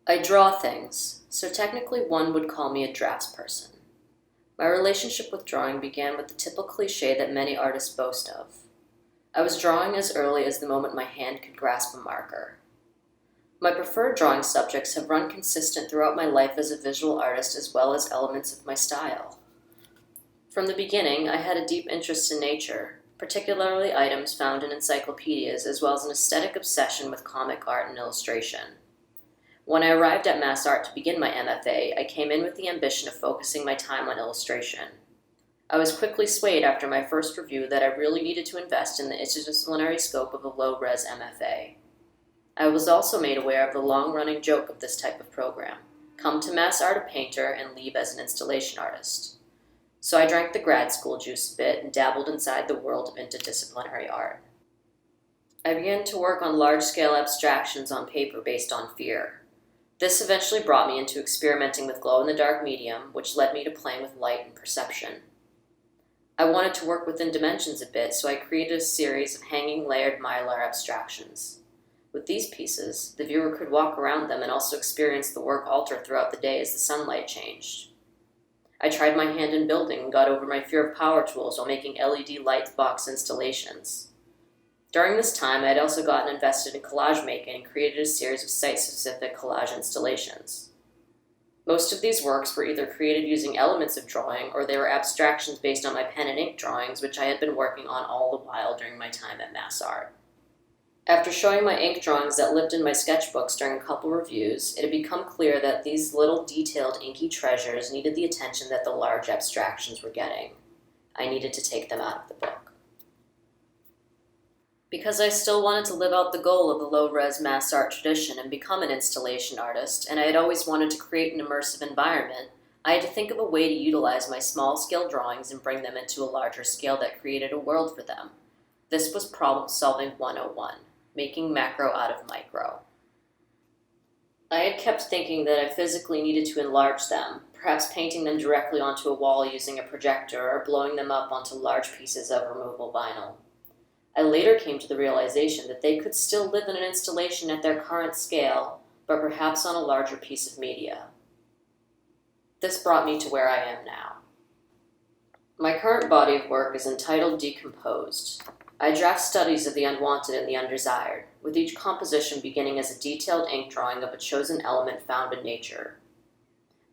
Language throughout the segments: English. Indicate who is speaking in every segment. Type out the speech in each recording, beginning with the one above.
Speaker 1: I draw things, so technically one would call me a draftsperson. My relationship with drawing began with the typical cliché that many artists boast of. I was drawing as early as the moment my hand could grasp a marker. My preferred drawing subjects have run consistent throughout my life as a visual artist as well as elements of my style. From the beginning, I had a deep interest in nature, particularly items found in encyclopedias, as well as an aesthetic obsession with comic art and illustration. When I arrived at Mass Art to begin my MFA, I came in with the ambition of focusing my time on illustration. I was quickly swayed after my first review that I really needed to invest in the interdisciplinary scope of a low-res MFA. I was also made aware of the long-running joke of this type of program: come to Mass Art a painter and leave as an installation artist. So I drank the grad school juice a bit and dabbled inside the world of interdisciplinary art. I began to work on large-scale abstractions on paper based on fear. This eventually brought me into experimenting with glow-in-the-dark medium, which led me to playing with light and perception. I wanted to work within dimensions a bit, so I created a series of hanging layered mylar abstractions. With these pieces, the viewer could walk around them and also experience the work alter throughout the day as the sunlight changed. I tried my hand in building and got over my fear of power tools while making LED light box installations. During this time, I had also gotten invested in collage making and created a series of site-specific collage installations. Most of these works were either created using elements of drawing, or they were abstractions based on my pen and ink drawings, which I had been working on all the while during my time at Mass Art. After showing my ink drawings that lived in my sketchbooks during a couple reviews, it had become clear that these little detailed inky treasures needed the attention that the large abstractions were getting. I needed to take them out of the book. Because I still wanted to live out the goal of the low-res Mass Art tradition and become an installation artist, and I had always wanted to create an immersive environment, I had to think of a way to utilize my small-scale drawings and bring them into a larger scale that created a world for them. This was problem-solving 101. Making macro out of micro. I had kept thinking that I physically needed to enlarge them, perhaps painting them directly onto a wall using a projector or blowing them up onto large pieces of removable vinyl. I later came to the realization that they could still live in an installation at their current scale, but perhaps on a larger piece of media. This brought me to where I am now. My current body of work is entitled Decomposed. I draft studies of the unwanted and the undesired, with each composition beginning as a detailed ink drawing of a chosen element found in nature.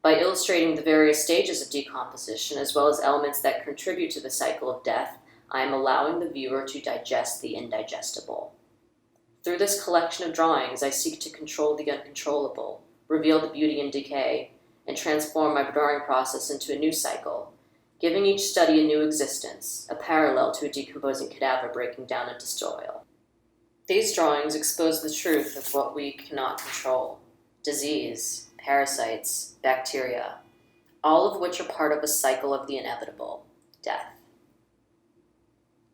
Speaker 1: By illustrating the various stages of decomposition, as well as elements that contribute to the cycle of death, I am allowing the viewer to digest the indigestible. Through this collection of drawings, I seek to control the uncontrollable, reveal the beauty in decay, and transform my drawing process into a new cycle, giving each study a new existence, a parallel to a decomposing cadaver breaking down into soil. These drawings expose the truth of what we cannot control: disease, parasites, bacteria, all of which are part of a cycle of the inevitable, death.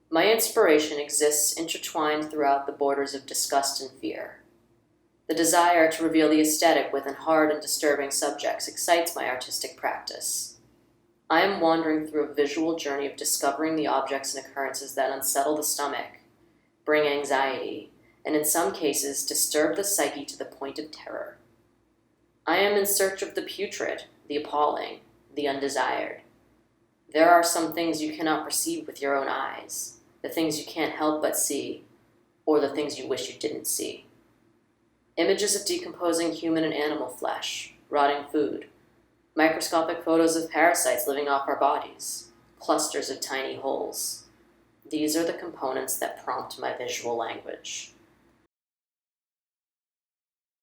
Speaker 1: My inspiration exists intertwined throughout the borders of disgust and fear. The desire to reveal the aesthetic within hard and disturbing subjects excites my artistic practice. I am wandering through a visual journey of discovering the objects and occurrences that unsettle the stomach, bring anxiety, and in some cases disturb the psyche to the point of terror. I am in search of the putrid, the appalling, the undesired. There are some things you cannot perceive with your own eyes, the things you can't help but see, or the things you wish you didn't see. Images of decomposing human and animal flesh, rotting food, microscopic photos of parasites living off our bodies, clusters of tiny holes. These are the components that prompt my visual language.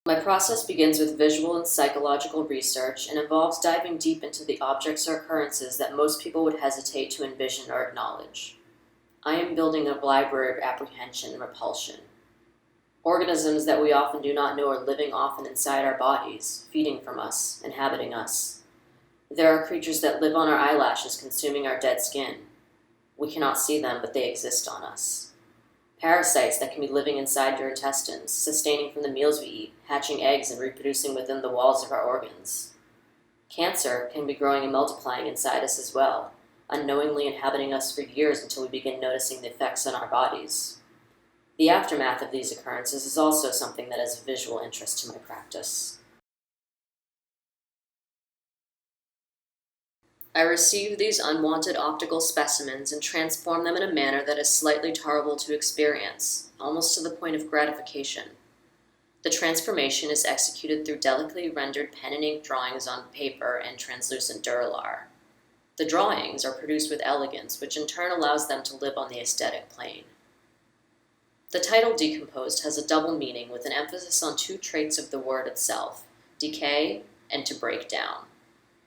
Speaker 1: My process begins with visual and psychological research and involves diving deep into the objects or occurrences that most people would hesitate to envision or acknowledge. I am building a library of apprehension and repulsion. Organisms that we often do not know are living often inside our bodies, feeding from us, inhabiting us. There are creatures that live on our eyelashes, consuming our dead skin. We cannot see them, but they exist on us. Parasites that can be living inside your intestines, sustaining from the meals we eat, hatching eggs and reproducing within the walls of our organs. Cancer can be growing and multiplying inside us as well, unknowingly inhabiting us for years until we begin noticing the effects on our bodies. The aftermath of these occurrences is also something that has a visual interest to my practice. I receive these unwanted optical specimens and transform them in a manner that is slightly tolerable to experience, almost to the point of gratification. The transformation is executed through delicately rendered pen and ink drawings on paper and translucent duralar. The drawings are produced with elegance, which in turn allows them to live on the aesthetic plane. The title Decomposed has a double meaning with an emphasis on two traits of the word itself, decay and to break down.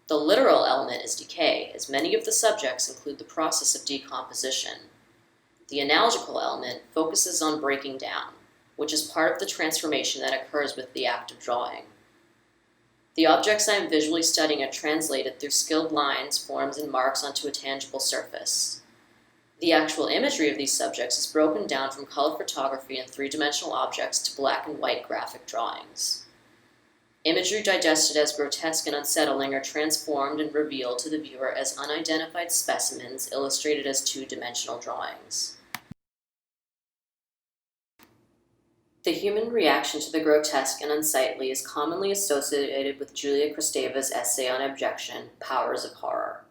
Speaker 1: The literal element is decay, as many of the subjects include the process of decomposition. The analogical element focuses on breaking down, which is part of the transformation that occurs with the act of drawing. The objects I am visually studying are translated through skilled lines, forms, and marks onto a tangible surface. The actual imagery of these subjects is broken down from color photography and three-dimensional objects to black and white graphic drawings. Imagery digested as grotesque and unsettling are transformed and revealed to the viewer as unidentified specimens illustrated as two-dimensional drawings. The human reaction to the grotesque and unsightly is commonly associated with Julia Kristeva's essay on abjection, Powers of Horror.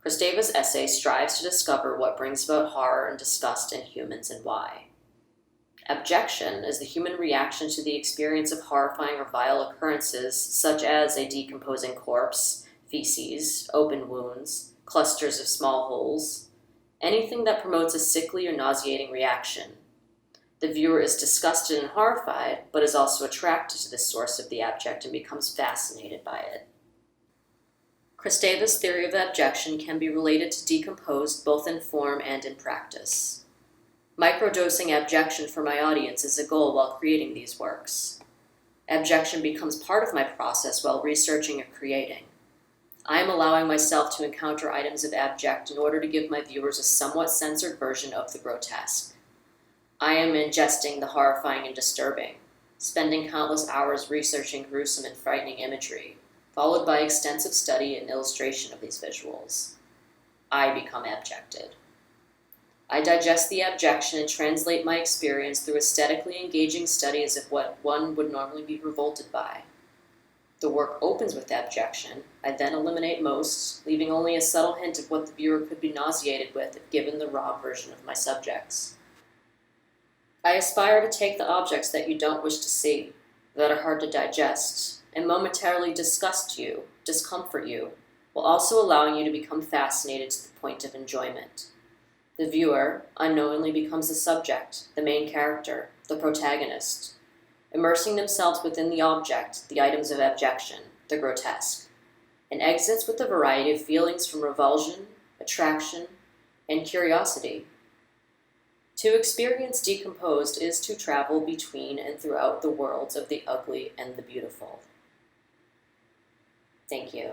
Speaker 1: Kristeva's essay strives to discover what brings about horror and disgust in humans and why. Abjection is the human reaction to the experience of horrifying or vile occurrences such as a decomposing corpse, feces, open wounds, clusters of small holes, anything that promotes a sickly or nauseating reaction. The viewer is disgusted and horrified, but is also attracted to the source of the abject and becomes fascinated by it. Kristeva's theory of abjection can be related to Decomposed both in form and in practice. Microdosing abjection for my audience is a goal while creating these works. Abjection becomes part of my process while researching and creating. I am allowing myself to encounter items of abject in order to give my viewers a somewhat censored version of the grotesque. I am ingesting the horrifying and disturbing, spending countless hours researching gruesome and frightening imagery, followed by extensive study and illustration of these visuals. I become abjected. I digest the abjection and translate my experience through aesthetically engaging studies of what one would normally be revolted by. The work opens with abjection. I then eliminate most, leaving only a subtle hint of what the viewer could be nauseated with if given the raw version of my subjects. I aspire to take the objects that you don't wish to see, that are hard to digest, and momentarily disgust you, discomfort you, while also allowing you to become fascinated to the point of enjoyment. The viewer unknowingly becomes the subject, the main character, the protagonist, immersing themselves within the object, the items of abjection, the grotesque, and exits with a variety of feelings from revulsion, attraction, and curiosity. To experience Decomposed is to travel between and throughout the worlds of the ugly and the beautiful. Thank you.